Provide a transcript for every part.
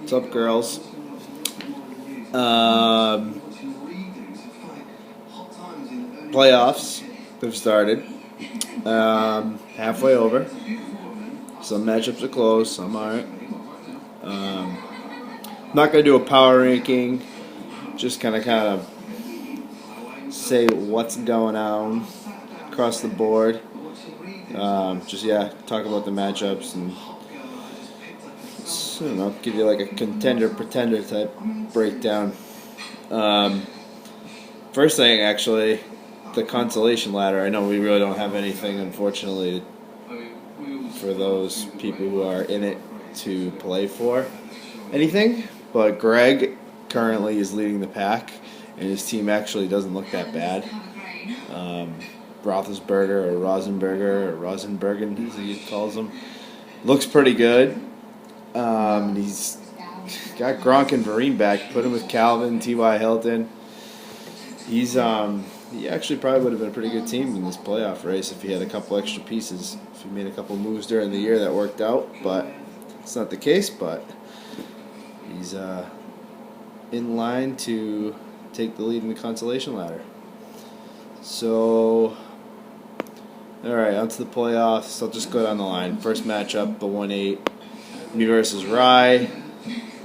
What's up, girls? Playoffs have started. Halfway over. Some matchups are close, some aren't. I'm not going to do a power ranking. Just kind of say what's going on across the board. Talk about the matchups and I don't know, give you like a contender-pretender type breakdown. First thing, actually, the consolation ladder. I know we really don't have anything, unfortunately, for those people who are in it to play for anything. But Greg currently is leading the pack, and his team actually doesn't look that bad. Rosenbergen, as he calls him, looks pretty good. He's got Gronk and Vareen back. Put him with Calvin, T.Y. Hilton. He actually probably would have been a pretty good team in this playoff race if he had a couple extra pieces. If he made a couple moves during the year that worked out, but it's not the case. But he's in line to take the lead in the consolation ladder. So, all right, on to the playoffs. I'll just go down the line. First matchup, the 1-8. Me versus Rye.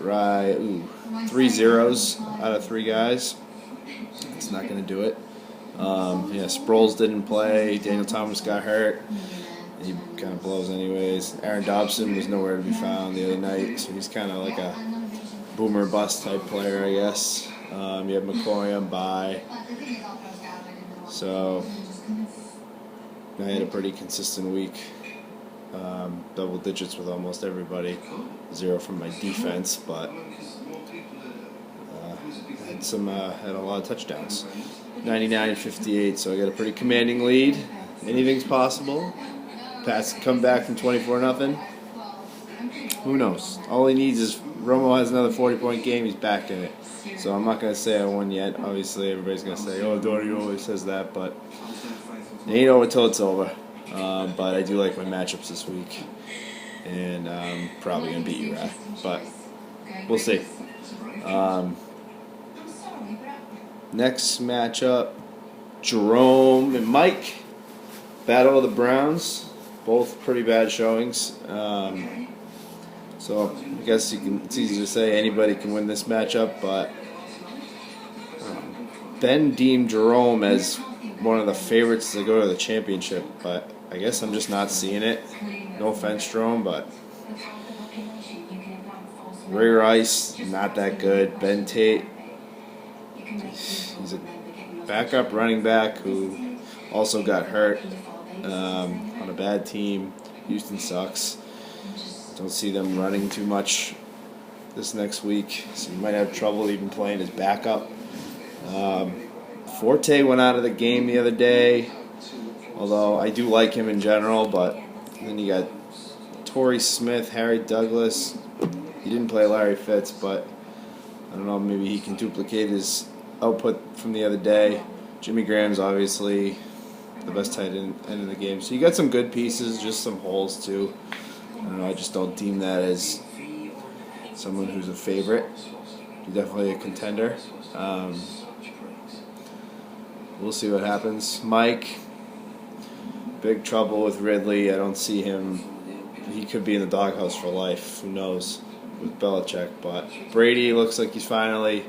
3 zeros out of 3 guys. It's not going to do it. Sproles didn't play. Daniel Thomas got hurt. He kind of blows anyways. Aaron Dobson was nowhere to be found the other night, so he's kind of like a boomer bust type player, I guess. You have McCoy on bye. So I had a pretty consistent week. Double digits with almost everybody. 0 from my defense, but had a lot of touchdowns. 99-58, so I got a pretty commanding lead. Anything's possible. Pats come back from 24-0. Who knows? All he needs is Romo has another 40-point game. He's back in it. So I'm not going to say I won yet. Obviously, everybody's going to say, "Oh, Dory always says that," but it ain't over till it's over. But I do like my matchups this week, and I'm probably going to beat you, Rat. But we'll see. Next matchup, Jerome and Mike. Battle of the Browns. Both pretty bad showings. So I guess it's easy to say anybody can win this matchup, but Ben deemed Jerome as one of the favorites to go to the championship, but I guess I'm just not seeing it. No offense, Jerome, but Ray Rice, not that good. Ben Tate, he's a backup running back who also got hurt on a bad team. Houston sucks. Don't see them running too much this next week, so you might have trouble even playing his backup. Forte went out of the game the other day, although I do like him in general, but then you got Torrey Smith, Harry Douglas. He didn't play Larry Fitz, but I don't know, maybe he can duplicate his output from the other day. Jimmy Graham's obviously the best tight end in the game. So you got some good pieces, just some holes too. I don't know, I just don't deem that as someone who's a favorite. He's definitely a contender. We'll see what happens. Mike, big trouble with Ridley. I don't see him. He could be in the doghouse for life. Who knows with Belichick. But Brady looks like he's finally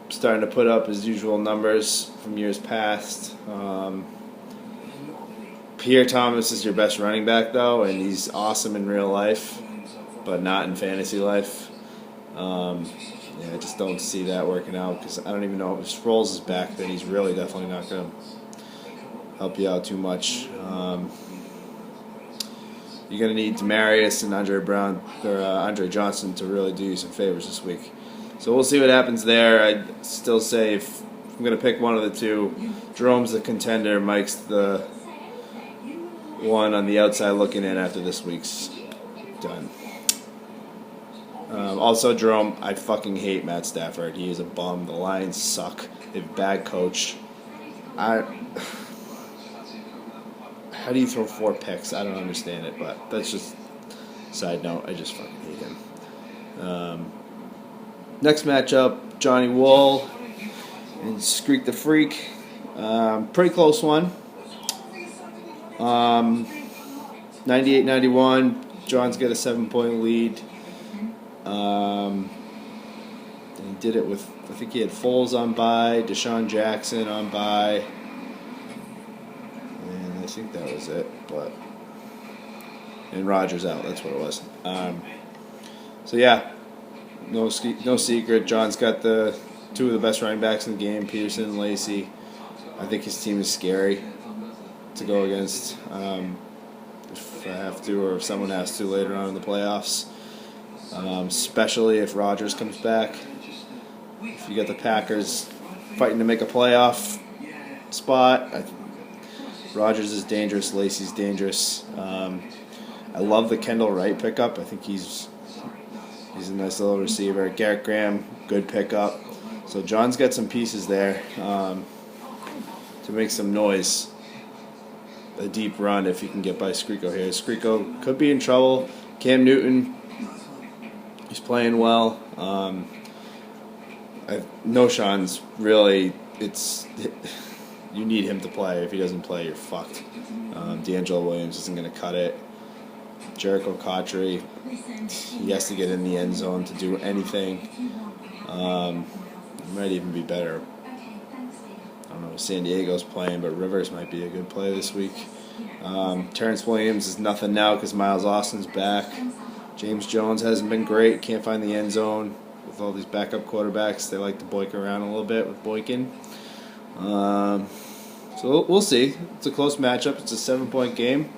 starting to put up his usual numbers from years past. Pierre Thomas is your best running back, though, and he's awesome in real life, but not in fantasy life. I just don't see that working out because I don't even know if Sproles is back, then he's really definitely not going to help you out too much. You're going to need Demaryius and Andre Johnson to really do you some favors this week. So we'll see what happens there. I'd still say if I'm going to pick one of the two, Jerome's the contender, Mike's the one on the outside looking in after this week's done. Also, Jerome, I fucking hate Matt Stafford. He is a bum. The Lions suck. They have a bad coach. How do you throw 4 picks? I don't understand it, but that's just side note. I just fucking hate him. Next matchup, Johnny Wool and Skreek the Freak. Pretty close one. 98-91. John's got a 7-point lead. He did it with, I think he had Foles on bye, Deshaun Jackson on bye, and I think that was it. And Rodgers out. That's what it was. So yeah, no secret. John's got the two of the best running backs in the game, Peterson and Lacey. I think his team is scary to go against if I have to, or if someone has to later on in the playoffs. Especially if Rodgers comes back. If you got the Packers fighting to make a playoff spot, Rodgers is dangerous. Lacey's dangerous. I love the Kendall Wright pickup. I think he's a nice little receiver. Garrett Graham, good pickup. So John's got some pieces there to make some noise. A deep run if he can get by Skriko here. Skriko could be in trouble. Cam Newton, he's playing well. Sean's really, you need him to play. If he doesn't play, you're fucked. D'Angelo Williams isn't going to cut it. Jericho Cotchery, he has to get in the end zone to do anything. He might even be better. I don't know if San Diego's playing, but Rivers might be a good play this week. Terrence Williams is nothing now because Miles Austin's back. James Jones hasn't been great. Can't find the end zone with all these backup quarterbacks. They like to boink around a little bit with Boykin. So we'll see. It's a close matchup. It's a 7-point game.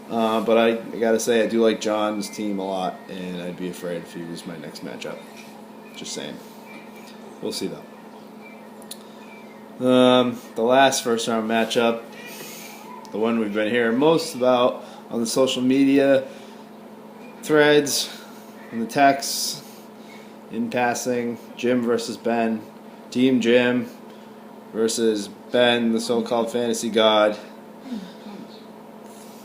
But I gotta say, I do like John's team a lot, and I'd be afraid if he was my next matchup. Just saying. We'll see though. The last first round matchup, the one we've been hearing most about on the social media threads and the texts in passing, Jim versus Ben. Team Jim versus Ben, the so-called fantasy god.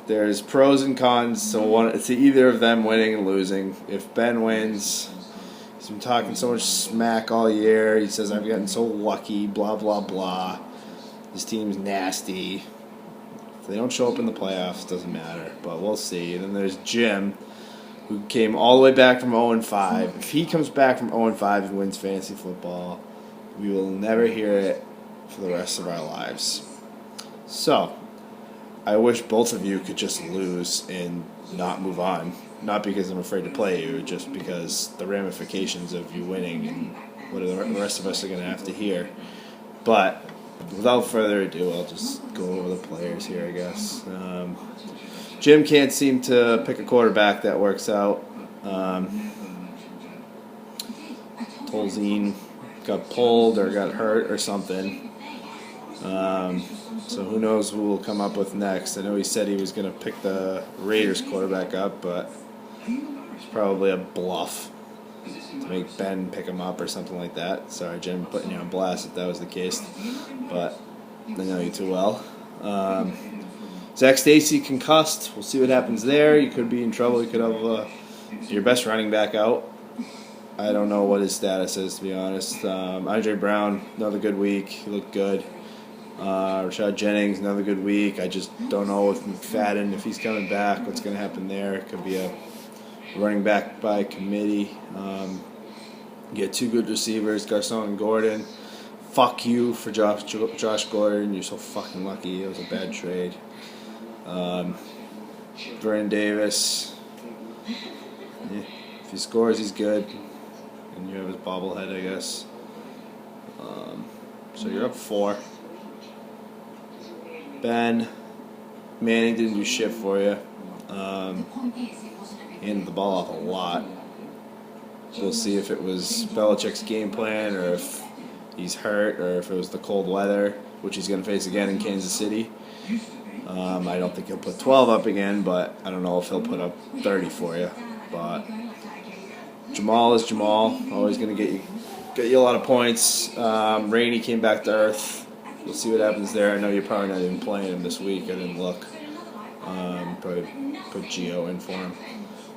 There's pros and cons to either of them winning and losing. If Ben wins, he's been talking so much smack all year. He says, I've gotten so lucky, blah, blah, blah. This team's nasty. If they don't show up in the playoffs, it doesn't matter. But we'll see. And then there's Jim, who came all the way back from 0-5. If he comes back from 0-5 and wins fantasy football, we will never hear it for the rest of our lives. So, I wish both of you could just lose and not move on. Not because I'm afraid to play you, just because the ramifications of you winning and what the rest of us are going to have to hear. But without further ado, I'll just go over the players here, I guess. Jim can't seem to pick a quarterback that works out. Tolzien got pulled or got hurt or something. So who knows who we'll come up with next. I know he said he was going to pick the Raiders quarterback up, but it's probably a bluff to make Ben pick him up or something like that. Sorry, Jim, putting you on blast if that was the case, but I know you too well. Zach Stacy concussed. We'll see what happens there. You could be in trouble. You could have your best running back out. I don't know what his status is, to be honest. Andre Brown, another good week. He looked good. Rashad Jennings, another good week. I just don't know with McFadden, if he's coming back, what's going to happen there. It could be a running back by committee. You get two good receivers, Garcon and Gordon. Fuck you for Josh Gordon. You're so fucking lucky. It was a bad trade. Vernon Davis. Yeah, if he scores, he's good. And you have his bobblehead, I guess. So you're up 4. Ben Manning didn't do shit for you. Handed the ball off a lot. We'll see if it was Belichick's game plan or if he's hurt or if it was the cold weather, which he's going to face again in Kansas City. I don't think he'll put 12 up again, but I don't know if he'll put up 30 for you. But Jamal is Jamal. Always going to get you a lot of points. Rainey came back to earth. We'll see what happens there. I know you're probably not even playing him this week. I didn't look. Probably put Gio in for him.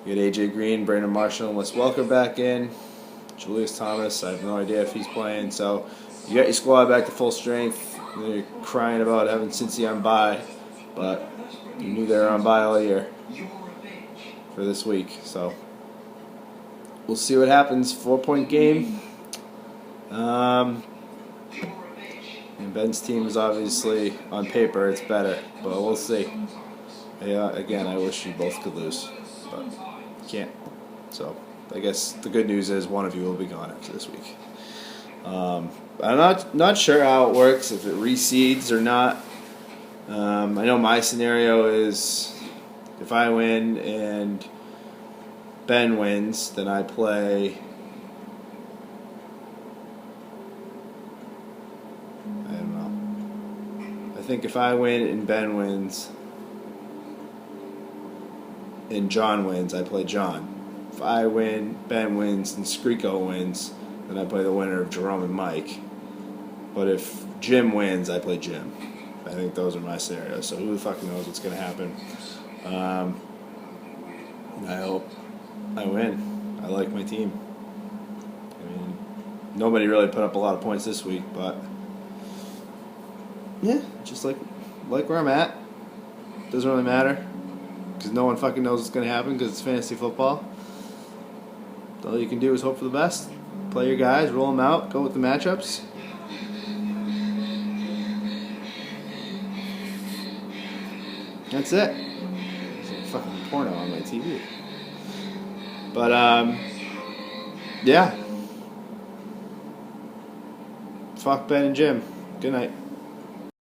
You got AJ Green, Brandon Marshall, and Wes Welker back in. Julius Thomas, I have no idea if he's playing. So you got your squad back to full strength. You're crying about having Cincy on bye, but you knew they were on bye all year for this week. So we'll see what happens. 4-point game. And Ben's team is obviously, on paper, it's better, but we'll see. Yeah, again, I wish you both could lose, but you can't. So I guess the good news is one of you will be gone after this week. I'm not sure how it works, if it reseeds or not. I know my scenario is if I win and Ben wins, then I play. I don't know. I think if I win and Ben wins and John wins, I play John. If I win, Ben wins, and Skriko wins, then I play the winner of Jerome and Mike. But if Jim wins, I play Jim. I think those are my scenarios. So who the fuck knows what's going to happen? I hope I win. I like my team. I mean, nobody really put up a lot of points this week, but yeah, just like where I'm at. Doesn't really matter because no one fucking knows what's going to happen because it's fantasy football. All you can do is hope for the best. Play your guys, roll them out, go with the matchups. That's it. There's a fucking porno on my TV. But, yeah. Fuck Ben and Jim. Good night.